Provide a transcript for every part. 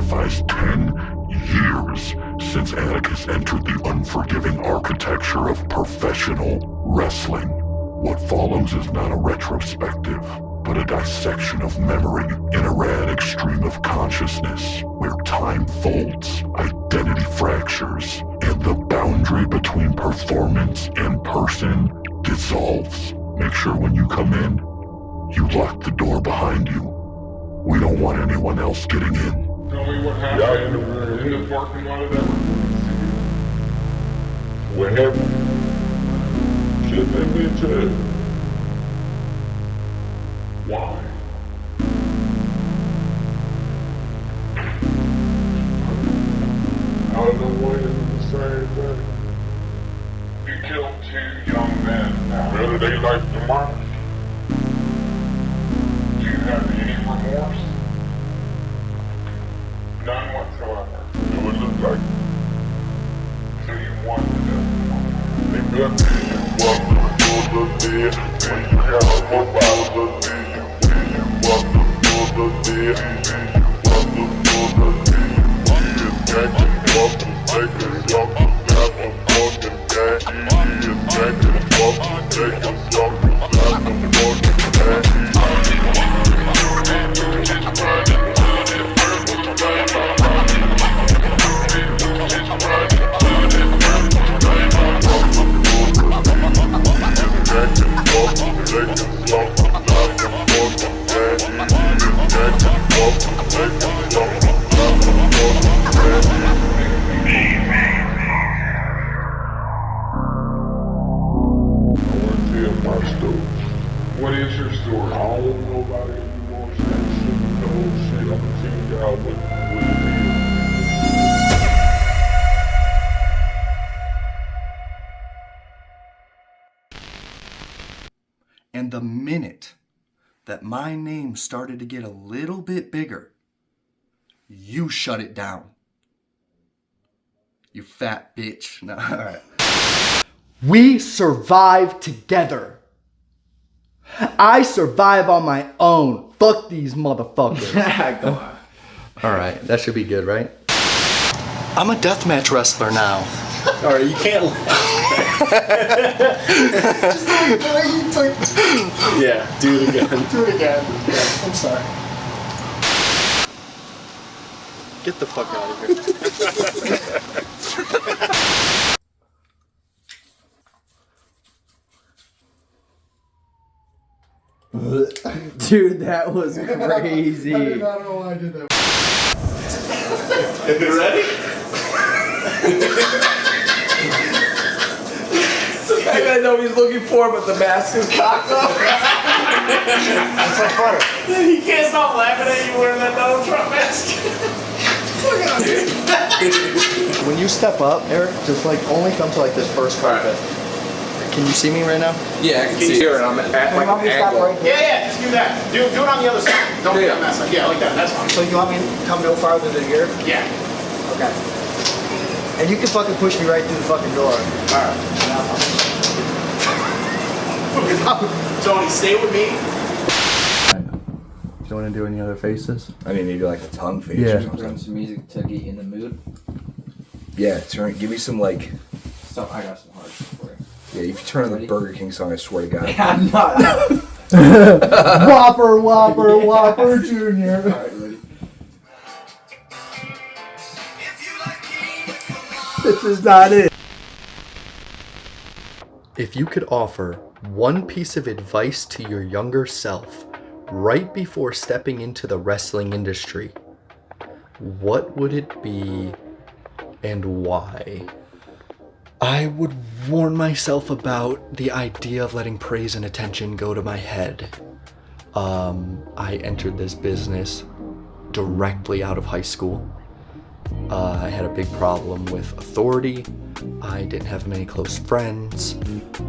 signifies 10 years since Atticus entered the unforgiving architecture of professional wrestling. What follows is not a retrospective, but a dissection of memory in a rad extreme of consciousness, where time folds, identity fractures, and the boundary between performance and person dissolves. Make sure when you come in, you lock the door behind you. We don't want anyone else getting in. Tell me what happened in the parking lot of that. What happened? Shit, that bitch ass. Why? Out of the way is the same thing. You killed 2 young men now. Whether they like the mark? Do you have any remorse? None whatsoever. It would look like. So you want to do it. They got me, you want to do the deal. When you have a mobile, the deal. When you want to do the deal. When you want to do the deal. He is ganging up to take his young to have a fucking gang. He is ganging up to take his young to have a fucking gang. What is your story? I don't know about it anymore. Shit, the whole shit. I'm gonna tell you how what it is. And the minute that my name started to get a little bit bigger, you shut it down. You fat bitch. No, all right. We survive together. I survive on my own. Fuck these motherfuckers. Go on. All right, that should be good, right? I'm a deathmatch wrestler now. All right, you can't laugh. Yeah, do it again. Do it again. Yeah, I'm sorry. Get the fuck out of here. Dude, that was crazy. I don't know why I did that. You ready? I know he's looking for, but the mask is cocked up. That's so funny. He can't stop laughing at you wearing that Donald Trump mask. Look at him. When you step up, Eric, just like only come to like this first carpet. Can you see me right now? Yeah, I can see you. I'm at like an angle. Yeah, just do that. Do it on the other side. Don't do on that side. Yeah, like that. That's fine. So you want me to come no farther than here? Yeah. Okay. And you can fucking push me right through the fucking door. Alright. Tony, stay with me. Do you want to do any other faces? I mean, maybe like a tongue face Yeah. or something. Run some music to get you in the mood. Yeah, give me some like. So I got some hard shit for you. Yeah, if you turn on the Burger King song, I swear to God. I'm not. Whopper, Whopper, Whopper Jr. Alright, ready? This is not it. If you could offer one piece of advice to your younger self right before stepping into the wrestling industry, what would it be and why? I would warn myself about the idea of letting praise and attention go to my head. I entered this business directly out of high school. I had a big problem with authority. I didn't have many close friends.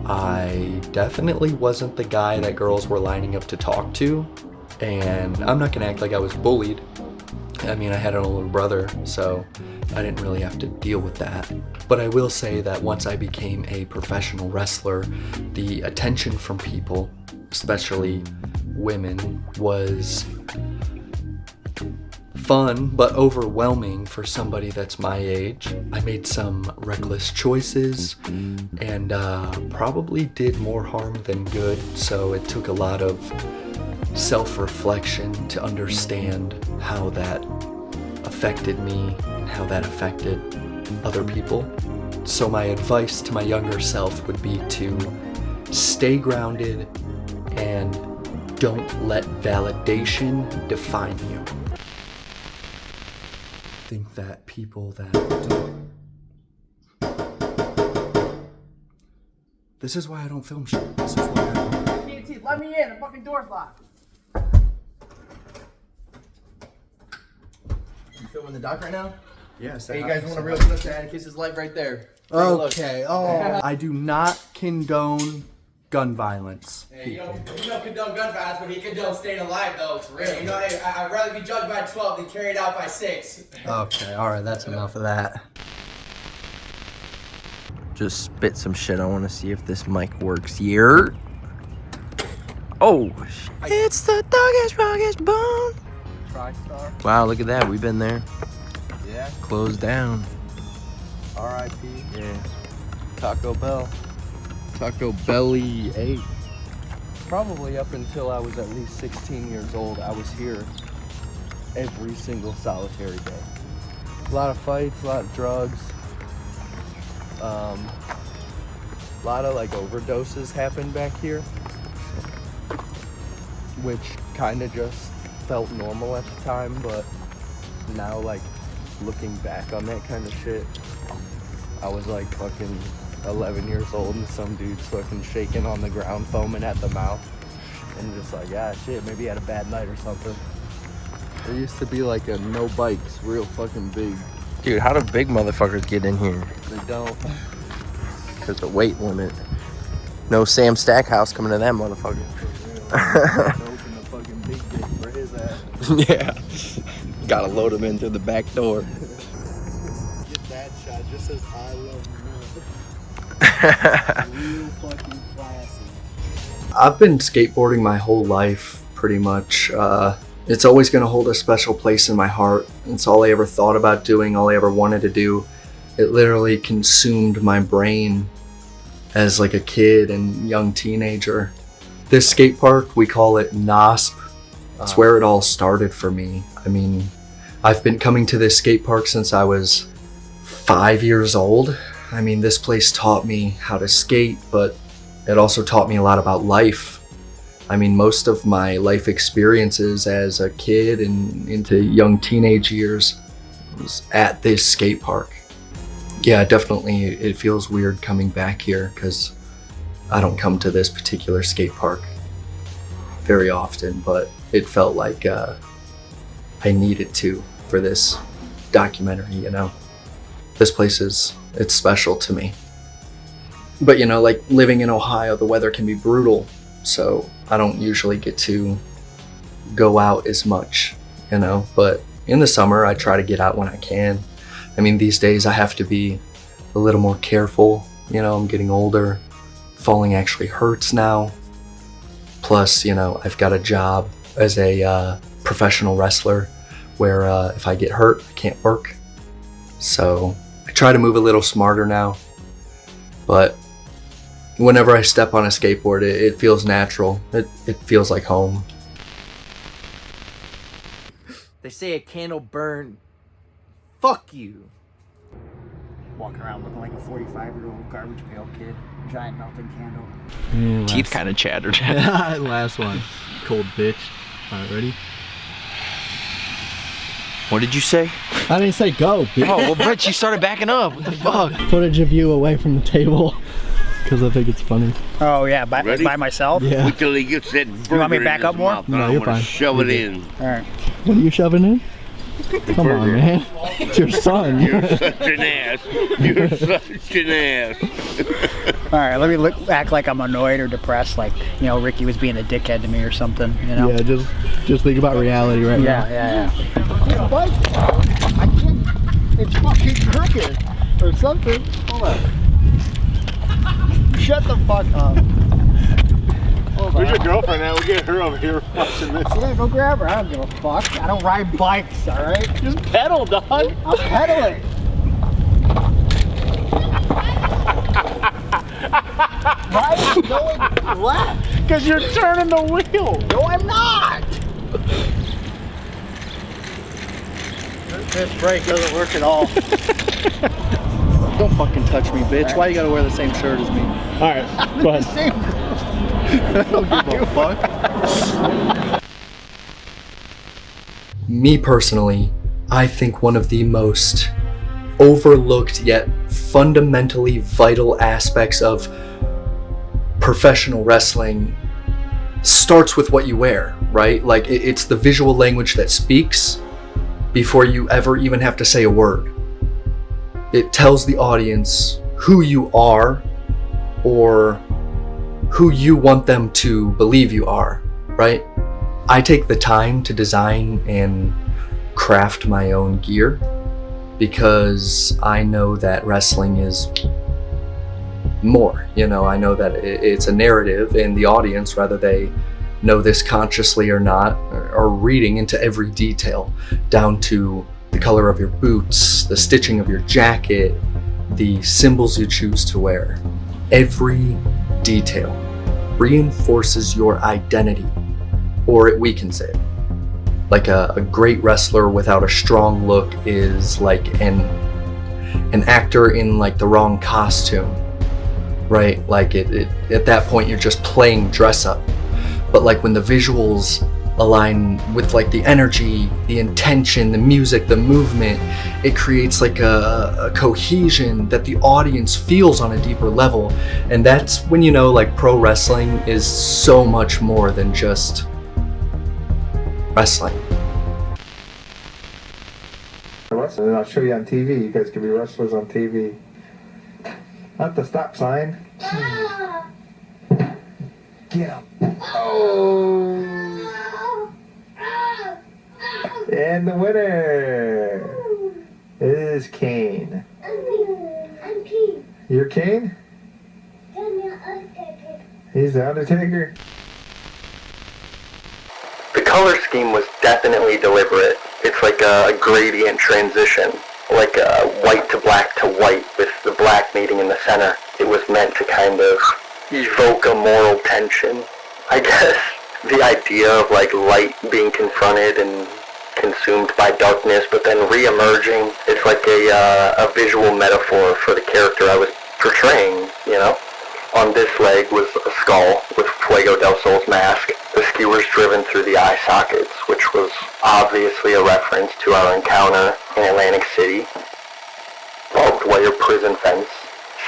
I definitely wasn't the guy that girls were lining up to talk to. And I'm not gonna act like I was bullied. I mean, I had an older brother, so I didn't really have to deal with that. But I will say that once I became a professional wrestler, the attention from people, especially women, was fun, but overwhelming for somebody that's my age. I made some reckless choices and probably did more harm than good, so it took a lot of self-reflection to understand how that affected me and how that affected other people. So my advice to my younger self would be to stay grounded and don't let validation define you. I think that people that don't... This is why I don't film shit. This is why I don't... TNT, let me in. The fucking door's locked. You filming the doc right now? Yes. Hey, you guys want a real glimpse of Atticus's life right there? Okay. Oh. I do not condone gun violence. Hey, you don't condone gun violence, but he condones staying alive, though. For real. You know, hey, I'd rather be judged by 12 than carried out by 6. Okay. All right. That's enough of that. Just spit some shit. I want to see if this mic works here. Oh, it's the doggiest, rockest bone. TriStar. Wow, look at that. We've been there. Yeah. Closed down. R.I.P. Yeah. Taco Bell. Taco Belly 8. Probably up until I was at least 16 years old, I was here every single solitary day. A lot of fights, a lot of drugs. A lot of like overdoses happened back here, which kind of just felt normal at the time, but now like looking back on that kind of shit, I was like fucking 11 years old and some dude's fucking shaking on the ground, foaming at the mouth, and just like, yeah, shit, maybe he had a bad night or something. There used to be like a no bikes, real fucking big. Dude, how do big motherfuckers get in here? They don't. Because the weight limit. No Sam Stackhouse coming to that motherfucker. Open the fucking big dick for his ass. Yeah. Gotta load him in through the back door. Get that shot, just says I love you. Real fucking classy. I've been skateboarding my whole life, pretty much. It's always going to hold a special place in my heart. It's all I ever thought about doing, all I ever wanted to do. It literally consumed my brain as like a kid and young teenager. This skate park, we call it NOSP. It's where it all started for me. I mean, I've been coming to this skate park since I was 5 years old. I mean, this place taught me how to skate, but it also taught me a lot about life. I mean, most of my life experiences as a kid and into young teenage years was at this skate park. Yeah, definitely it feels weird coming back here because I don't come to this particular skate park very often, but it felt like I needed to for this documentary, you know? This place it's special to me. But you know, like living in Ohio, the weather can be brutal, so I don't usually get to go out as much, you know, but in the summer I try to get out when I can. I mean, these days I have to be a little more careful, you know, I'm getting older. Falling actually hurts now. Plus, you know, I've got a job as a professional wrestler where if I get hurt, I can't work. So I try to move a little smarter now, but whenever I step on a skateboard, it feels natural. It feels like home. They say a candle burn. Fuck you. Walking around looking like a 45-year-old garbage pail kid. Giant melting candle. Teeth kind of chattered. Last one. Cold bitch. All right, ready? What did you say? I didn't say go, bitch. Oh, well, bitch, you started backing up. What the fuck? Footage of you away from the table because I think it's funny. Oh yeah, by myself? Yeah. Wait till he gets that burger. You want me to back in his up more? mouth, No, and you're I'm gonna fine. shove it in. Alright. What are you shoving in? Come on, man. It's your son. You're such an ass. You're such an ass. Alright, let me act like I'm annoyed or depressed, like, you know, Ricky was being a dickhead to me or something, you know? Yeah, just think about reality right now. Yeah. What? I can't. It's fucking crooked or something. Hold on. Shut the fuck up. Hold Where's your girlfriend at? We'll get her over here watching this. Yeah, go grab her. I don't give a fuck. I don't ride bikes, alright? Just pedal, dog. I'm pedaling. Why are you going left? Because you're turning the wheel. No, I'm not. This brake doesn't work at all. Don't fucking touch me, bitch. Why you gotta wear the same shirt as me? All right, go ahead. Same. I don't give a fuck. Me personally, I think one of the most overlooked yet fundamentally vital aspects of professional wrestling starts with what you wear, right? Like it's the visual language that speaks before you ever even have to say a word. It tells the audience who you are or who you want them to believe you are, right? I take the time to design and craft my own gear because I know that wrestling is more, I know that it's a narrative, and the audience, whether they know this consciously or not, are reading into every detail, down to the color of your boots, the stitching of your jacket, the symbols you choose to wear. Every detail reinforces your identity, or it weakens it. Like a great wrestler without a strong look is like an actor in like the wrong costume, right? Like at that point you're just playing dress up. But like when the visuals align with like the energy, the intention, the music, the movement, it creates like a cohesion that the audience feels on a deeper level. And that's when like pro wrestling is so much more than just wrestling. And I'll show you on TV. You guys can be wrestlers on TV. Not the stop sign. Get him. Oh! And the winner is Kane. I'm Kane. You're Kane? He's the Undertaker. The color scheme was definitely deliberate. It's like a gradient transition, like white to black to white, with the black meeting in the center. It was meant to kind of evoke a moral tension. I guess the idea of like light being confronted and consumed by darkness, but then re-emerging. It's like a visual metaphor for the character I was portraying, On this leg was a skull with Fuego del Sol's mask, the skewers driven through the eye sockets, which was obviously a reference to our encounter in Atlantic City. Barbed wire prison fence,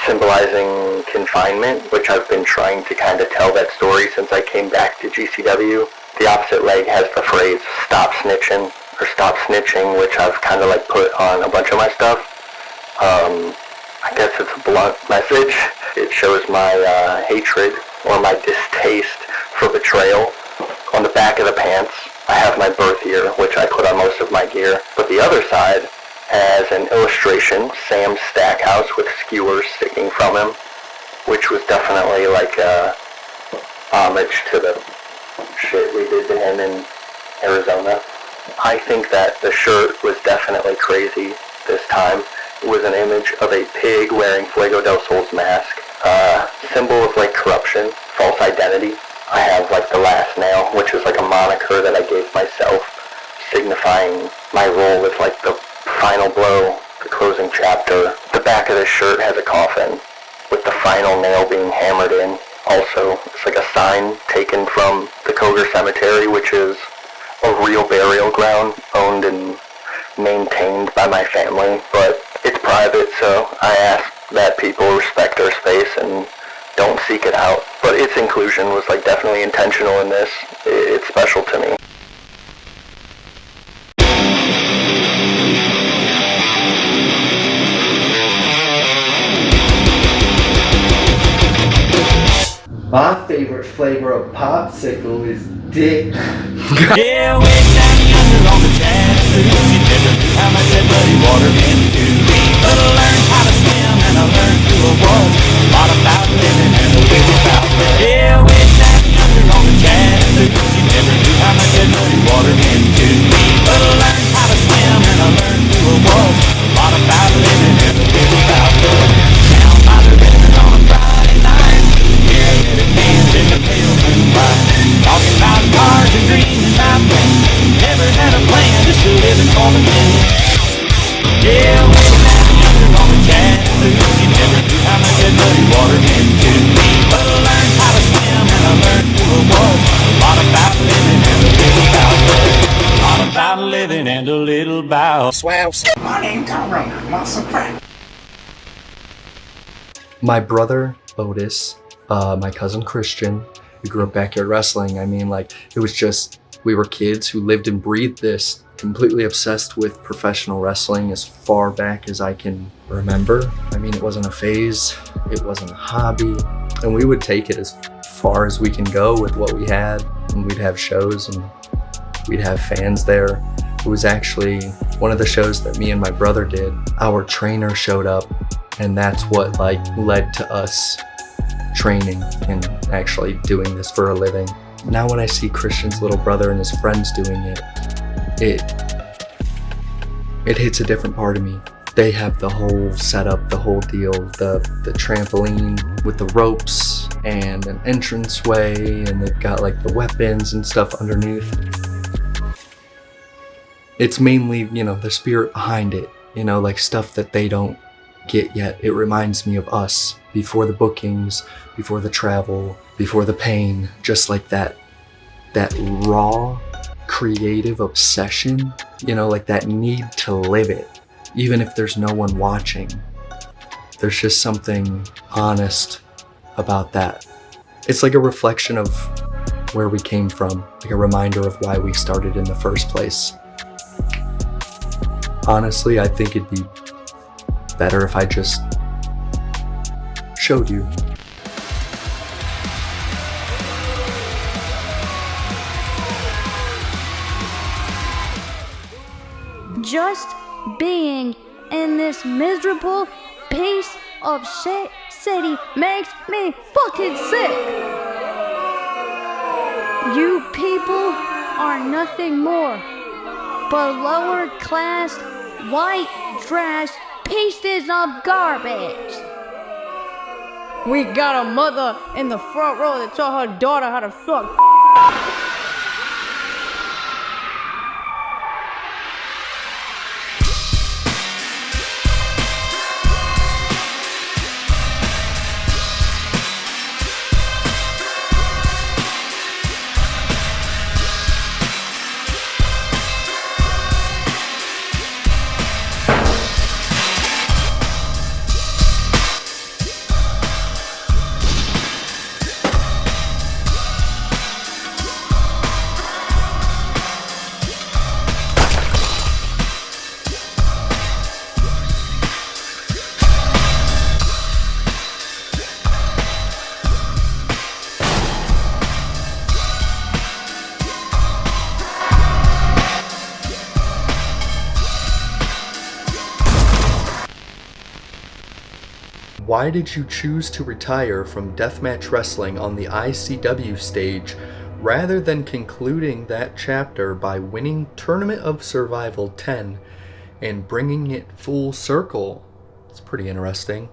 symbolizing confinement, which I've been trying to kind of tell that story since I came back to GCW. The opposite leg has the phrase, stop snitching, or stop snitching, which I've kind of like put on a bunch of my stuff. I guess it's a blunt message. It shows my hatred or my distaste for betrayal. On the back of the pants, I have my birth year, which I put on most of my gear. But the other side has an illustration, Sam Stackhouse with skewers sticking from him, which was definitely like a homage to the shit we did to him in Arizona. I think that the shirt was definitely crazy this time. It was an image of a pig wearing Fuego del Sol's mask, symbol of like corruption, false identity. I have like the last nail, which is like a moniker that I gave myself, signifying my role as like the final blow, the closing chapter. The back of the shirt has a coffin with the final nail being hammered in. Also, it's like a sign taken from the Cogar Cemetery, which is a real burial ground owned and maintained by my family, but it's private, so I ask that people respect our space and don't seek it out. But its inclusion was like definitely intentional in this. It's special to me. My favorite flavor of popsicle is dick. Yeah, way down yonder on the Tennessee, you never knew how much that muddy water meant to me. But I learned how to swim and I learned who I was. A lot about living and a little about love. Yeah, way down yonder on swabs. My name Tyrone, muscle crack. My brother, Otis, my cousin Christian, we grew up backyard wrestling. I mean, like, it was just, we were kids who lived and breathed this, completely obsessed with professional wrestling as far back as I can remember. I mean, it wasn't a phase, it wasn't a hobby, and we would take it as far as we can go with what we had, and we'd have shows and we'd have fans there. It was actually one of the shows that me and my brother did. Our trainer showed up, and that's what like led to us training and actually doing this for a living. Now when I see Christian's little brother and his friends doing it, it hits a different part of me. They have the whole setup, the whole deal, the trampoline with the ropes and an entranceway, and they've got like the weapons and stuff underneath. It's mainly, you know, the spirit behind it, you know, like stuff that they don't get yet. It reminds me of us before the bookings, before the travel, before the pain, just like that raw creative obsession, you know, like that need to live it, even if there's no one watching. There's just something honest about that. It's like a reflection of where we came from, like a reminder of why we started in the first place. Honestly, I think it'd be better if I just showed you. Just being in this miserable piece of shit city makes me fucking sick. You people are nothing more but lower class, white trash pieces of garbage. We got a mother in the front row that taught her daughter how to suck. Why did you choose to retire from deathmatch wrestling on the ICW stage rather than concluding that chapter by winning Tournament of Survival 10 and bringing it full circle? It's pretty interesting.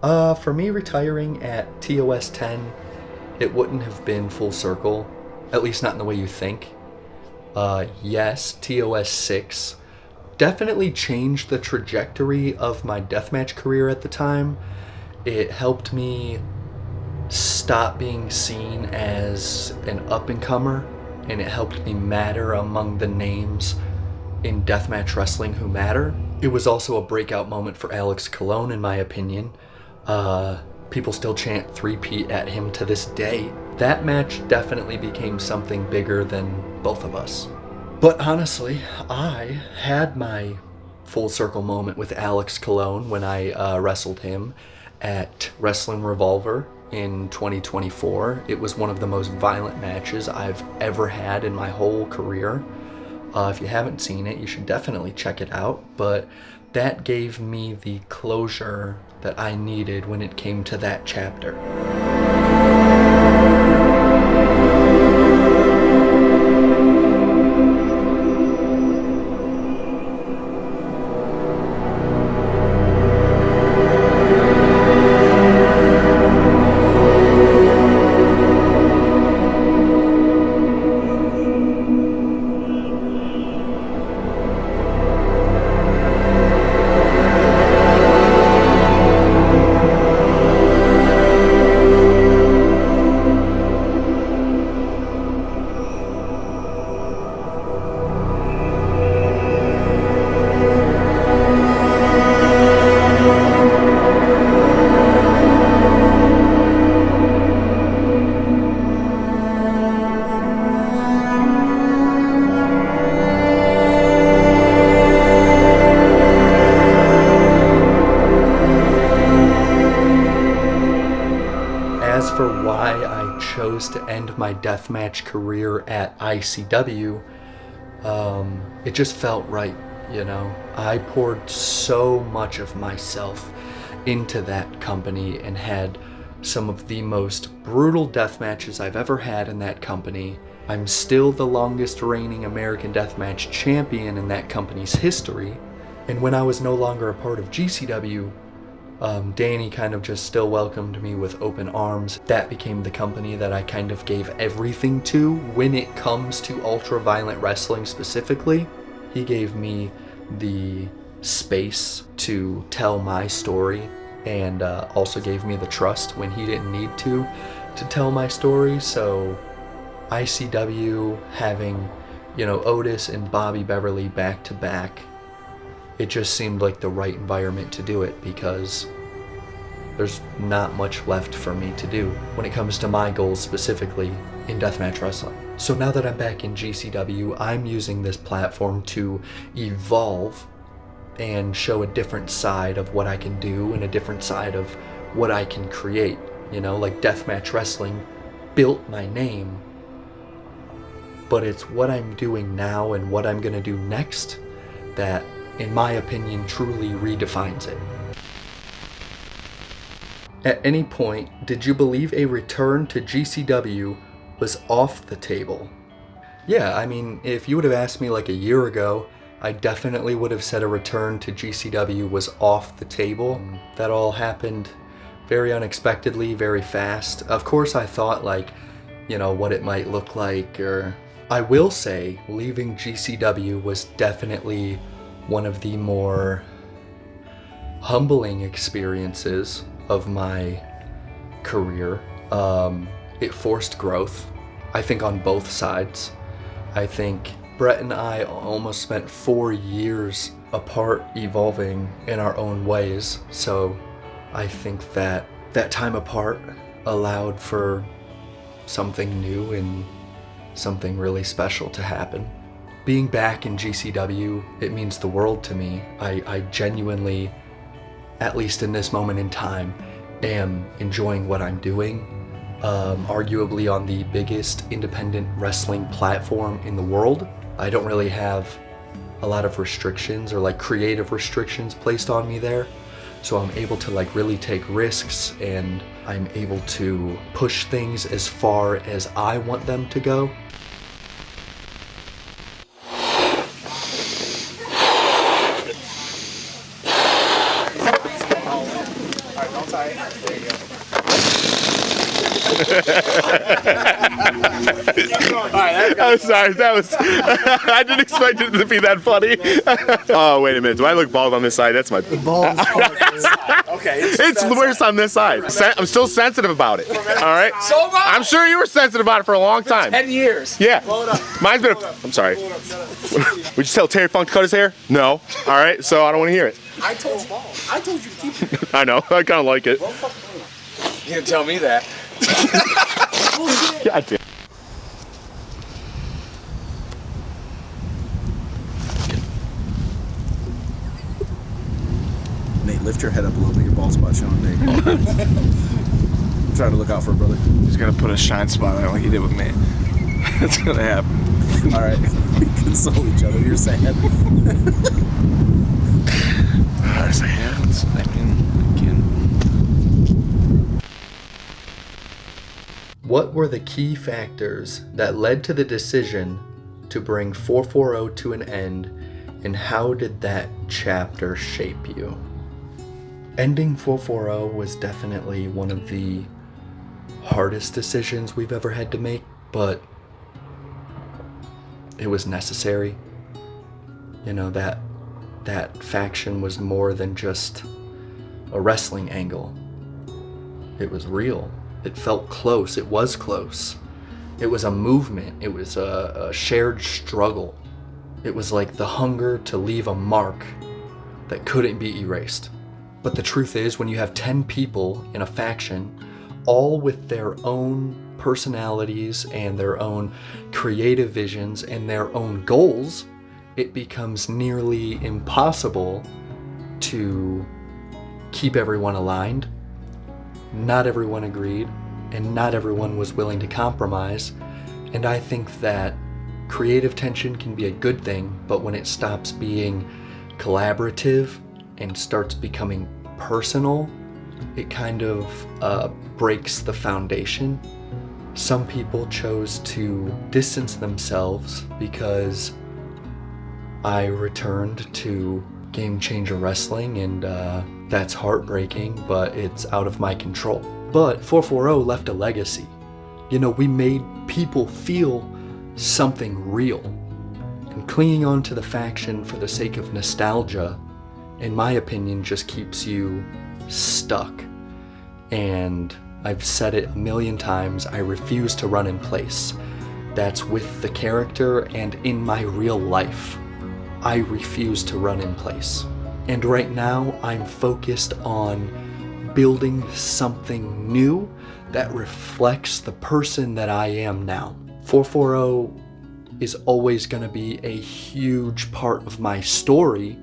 For me, retiring at TOS 10, it wouldn't have been full circle, at least not in the way you think. Yes, TOS 6 definitely changed the trajectory of my deathmatch career at the time. It helped me stop being seen as an up-and-comer, and it helped me matter among the names in deathmatch wrestling who matter. It was also a breakout moment for Atticus Cogar, in my opinion. People still chant 3-peat at him to this day. That match definitely became something bigger than both of us. But honestly, I had my full circle moment with Atticus Cogar when I wrestled him at Wrestling Revolver in 2024. It was one of the most violent matches I've ever had in my whole career. If you haven't seen it, you should definitely check it out. But that gave me the closure that I needed when it came to that chapter. As for why I chose to end my deathmatch career at ICW, it just felt right, you know. I poured so much of myself into that company and had some of the most brutal death matches I've ever had in that company. I'm still the longest reigning American Deathmatch champion in that company's history. And when I was no longer a part of GCW, Danny kind of just still welcomed me with open arms. That became the company that I kind of gave everything to when it comes to ultra-violent wrestling specifically. He gave me the space to tell my story and also gave me the trust when he didn't need to tell my story. So ICW, having, you know, Otis and Bobby Beverly back to back, it just seemed like the right environment to do it because there's not much left for me to do when it comes to my goals specifically in deathmatch wrestling. So now that I'm back in GCW, I'm using this platform to evolve and show a different side of what I can do and a different side of what I can create. You know, like deathmatch wrestling built my name, but it's what I'm doing now and what I'm gonna do next that, in my opinion, truly redefines it. At any point, did you believe a return to GCW was off the table? Yeah, I mean, if you would have asked me like a year ago, I definitely would have said a return to GCW was off the table. That all happened very unexpectedly, very fast. Of course, I thought like, you know, what it might look like, or I will say leaving GCW was definitely one of the more humbling experiences of my career. It forced growth, I think, on both sides. I think Brett and I almost spent 4 years apart evolving in our own ways. So I think that that time apart allowed for something new and something really special to happen. Being back in GCW, it means the world to me. I genuinely, at least in this moment in time, am enjoying what I'm doing. Arguably on the biggest independent wrestling platform in the world. I don't really have a lot of restrictions or like creative restrictions placed on me there. So I'm able to like really take risks and I'm able to push things as far as I want them to go. I'm sorry, that was I didn't expect it to be that funny. Oh, wait a minute, do I look bald on this side? That's my bald. Okay, it's worse on this side. I'm still sensitive about it. All right, So am I. I'm sure you were sensitive about it for a long time. 10 years. Yeah, mine's been I'm sorry. Would you tell Terry Funk to cut his hair? No. All right, so I don't want to hear it. I told you to keep it. I know, I kind of like it. You didn't tell me that. God damn. Nate, lift your head up a little bit. Your bald spot's showing, Nate. I'm trying to look out for a brother. He's gonna put a shine spot on it like he did with me. That's gonna happen. All right, we console each other. You're sad. Honestly, I mean, again. What were the key factors that led to the decision to bring 440 to an end, and how did that chapter shape you? Ending 440 was definitely one of the hardest decisions we've ever had to make, but it was necessary. You know, that faction was more than just a wrestling angle. It was real. It felt close. It was close. It was a movement. It was a shared struggle. It was like the hunger to leave a mark that couldn't be erased. But the truth is, when you have 10 people in a faction, all with their own personalities and their own creative visions and their own goals, it becomes nearly impossible to keep everyone aligned. Not everyone agreed, and not everyone was willing to compromise. And I think that creative tension can be a good thing, but when it stops being collaborative and starts becoming personal, it kind of breaks the foundation. Some people chose to distance themselves because I returned to Game Changer Wrestling, and that's heartbreaking, but it's out of my control. But 440 left a legacy. You know, we made people feel something real. And clinging on to the faction for the sake of nostalgia, in my opinion, just keeps you stuck. And I've said it a million times, I refuse to run in place. That's with the character and in my real life. I refuse to run in place. And right now, I'm focused on building something new that reflects the person that I am now. 440 is always going to be a huge part of my story,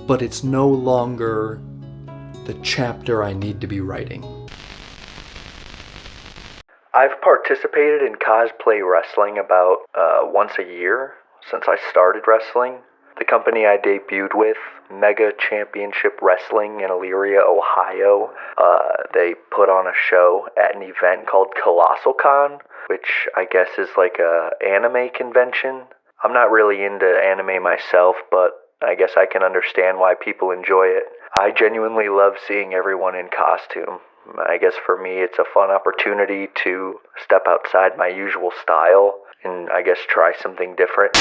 but it's no longer the chapter I need to be writing. I've participated in cosplay wrestling about once a year since I started wrestling. The company I debuted with, Mega Championship Wrestling in Elyria, Ohio, they put on a show at an event called Colossal Con, which I guess is like a anime convention. I'm not really into anime myself, but I guess I can understand why people enjoy it. I genuinely love seeing everyone in costume. I guess for me it's a fun opportunity to step outside my usual style and I guess try something different.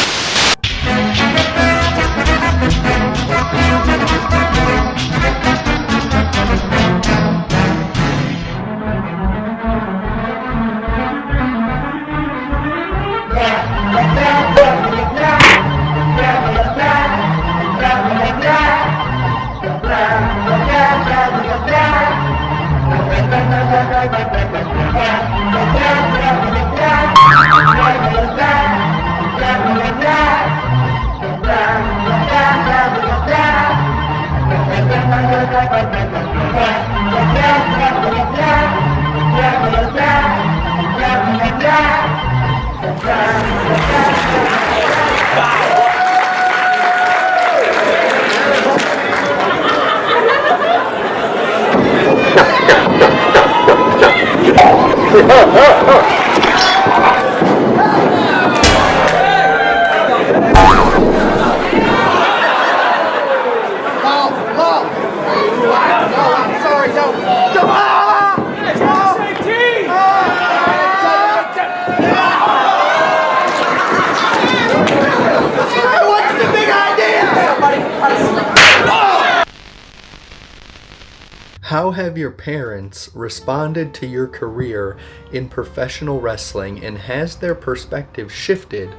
How have your parents responded to your career in professional wrestling, and has their perspective shifted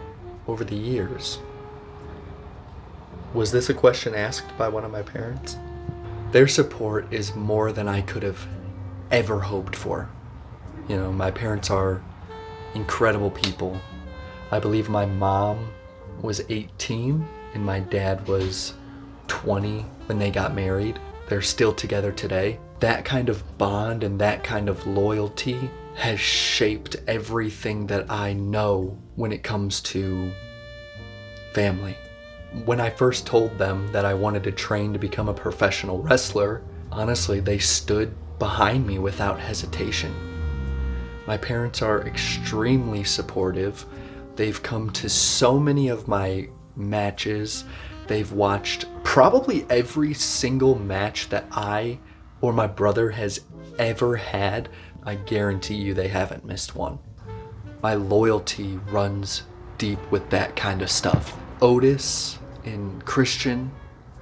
over the years? Was this a question asked by one of my parents? Their support is more than I could have ever hoped for. You know, my parents are incredible people. I believe my mom was 18 and my dad was 20 when they got married. They're still together today. That kind of bond and that kind of loyalty has shaped everything that I know when it comes to family. When I first told them that I wanted to train to become a professional wrestler, honestly, they stood behind me without hesitation. My parents are extremely supportive. They've come to so many of my matches. They've watched probably every single match that I or my brother has ever had. I guarantee you they haven't missed one. My loyalty runs deep with that kind of stuff. Otis and Christian,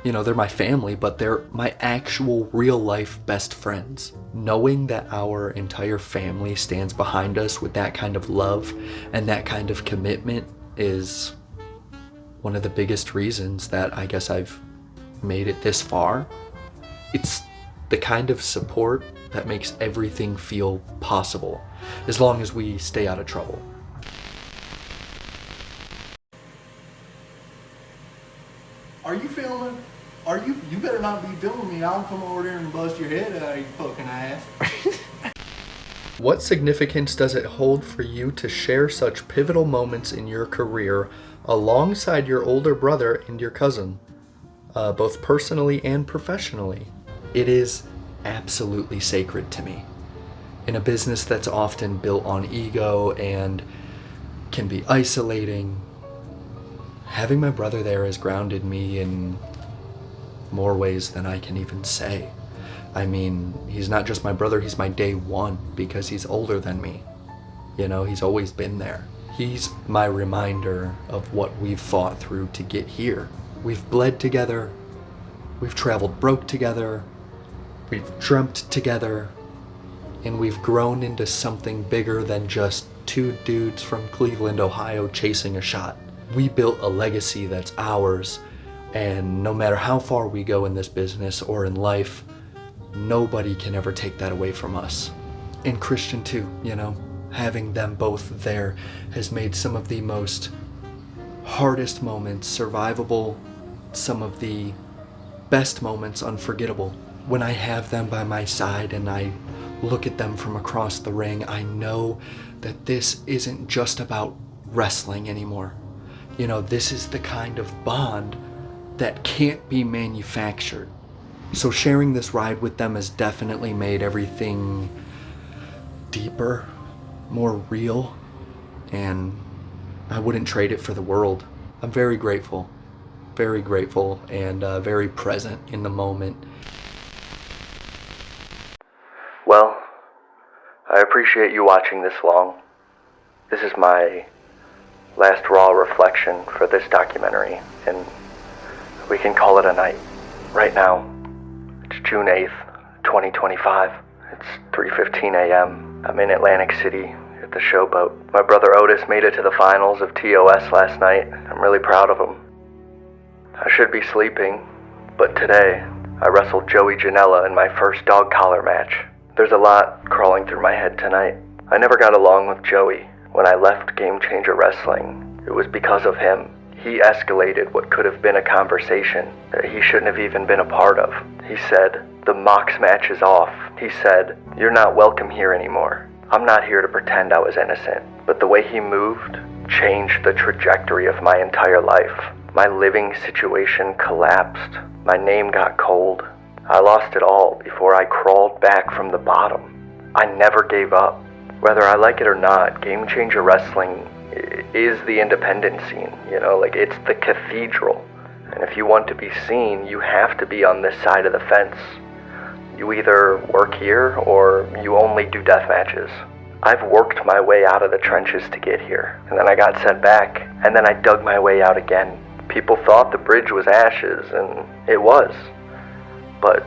you know, they're my family, but they're my actual real life best friends. Knowing that our entire family stands behind us with that kind of love and that kind of commitment is one of the biggest reasons that I guess I've made it this far. It's the kind of support that makes everything feel possible, as long as we stay out of trouble. Are you filming? You better not be filming me. I'll come over there and bust your head out of your fucking ass. What significance does it hold for you to share such pivotal moments in your career alongside your older brother and your cousin, both personally and professionally? It is absolutely sacred to me. In a business that's often built on ego and can be isolating, having my brother there has grounded me in more ways than I can even say. I mean, he's not just my brother, he's my day one because he's older than me. You know, he's always been there. He's my reminder of what we've fought through to get here. We've bled together, we've traveled broke together, we've dreamt together, and we've grown into something bigger than just two dudes from Cleveland, Ohio chasing a shot. We built a legacy that's ours, and no matter how far we go in this business or in life, nobody can ever take that away from us. And Christian too, you know, having them both there has made some of the most hardest moments survivable, some of the best moments unforgettable. When I have them by my side and I look at them from across the ring, I know that this isn't just about wrestling anymore. You know, this is the kind of bond that can't be manufactured. So sharing this ride with them has definitely made everything deeper, more real, and I wouldn't trade it for the world. I'm very grateful, and very present in the moment. Well, I appreciate you watching this long. This is my last raw reflection for this documentary, and we can call it a night. Right now, it's June 8th, 2025. It's 3:15 a.m. I'm in Atlantic City at the Showboat. My brother Otis made it to the finals of TOS last night. I'm really proud of him. I should be sleeping, but today I wrestled Joey Janela in my first dog collar match. There's a lot crawling through my head tonight. I never got along with Joey. When I left Game Changer Wrestling, it was because of him. He escalated what could have been a conversation that he shouldn't have even been a part of. He said, "The Mox match is off." He said, "You're not welcome here anymore." I'm not here to pretend I was innocent, but the way he moved changed the trajectory of my entire life. My living situation collapsed. My name got cold. I lost it all before I crawled back from the bottom. I never gave up. Whether I like it or not, Game Changer Wrestling is the independent scene, you know, like it's the cathedral. And if you want to be seen, you have to be on this side of the fence. You either work here or you only do death matches. I've worked my way out of the trenches to get here, and then I got sent back, and then I dug my way out again. People thought the bridge was ashes, and it was. But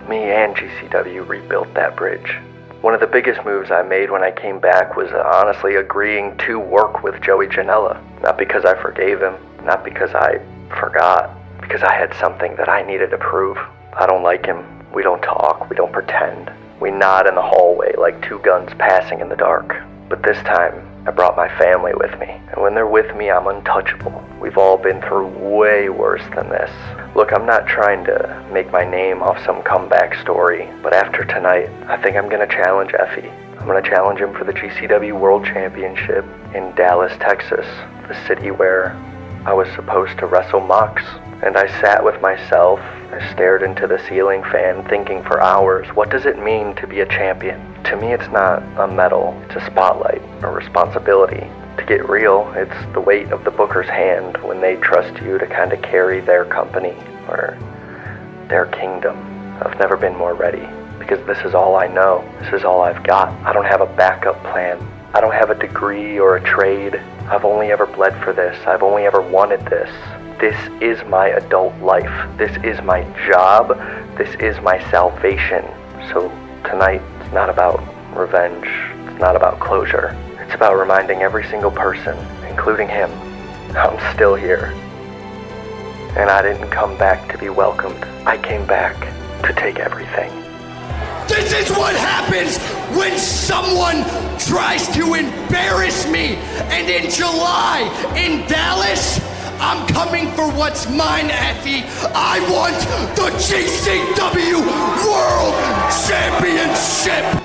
me and GCW rebuilt that bridge. One of the biggest moves I made when I came back was honestly agreeing to work with Joey Janela. Not because I forgave him, not because I forgot, because I had something that I needed to prove. I don't like him. We don't talk. We don't pretend. We nod in the hallway like two guns passing in the dark. But this time, I brought my family with me. And when they're with me, I'm untouchable. We've all been through way worse than this. Look, I'm not trying to make my name off some comeback story, but after tonight, I think I'm gonna challenge Effie. I'm gonna challenge him for the GCW World Championship in Dallas, Texas, the city where I was supposed to wrestle Mox. And I sat with myself, I stared into the ceiling fan thinking for hours, what does it mean to be a champion? To me, it's not a medal, it's a spotlight, a responsibility. To get real, it's the weight of the booker's hand when they trust you to kind of carry their company or their kingdom. I've never been more ready because this is all I know. This is all I've got. I don't have a backup plan. I don't have a degree or a trade. I've only ever bled for this. I've only ever wanted this. This is my adult life. This is my job. This is my salvation. So tonight, it's not about revenge. It's not about closure. It's about reminding every single person, including him, I'm still here. And I didn't come back to be welcomed. I came back to take everything. This is what happens when someone tries to embarrass me. And in July, in Dallas, I'm coming for what's mine, Effie. I want the GCW World Championship.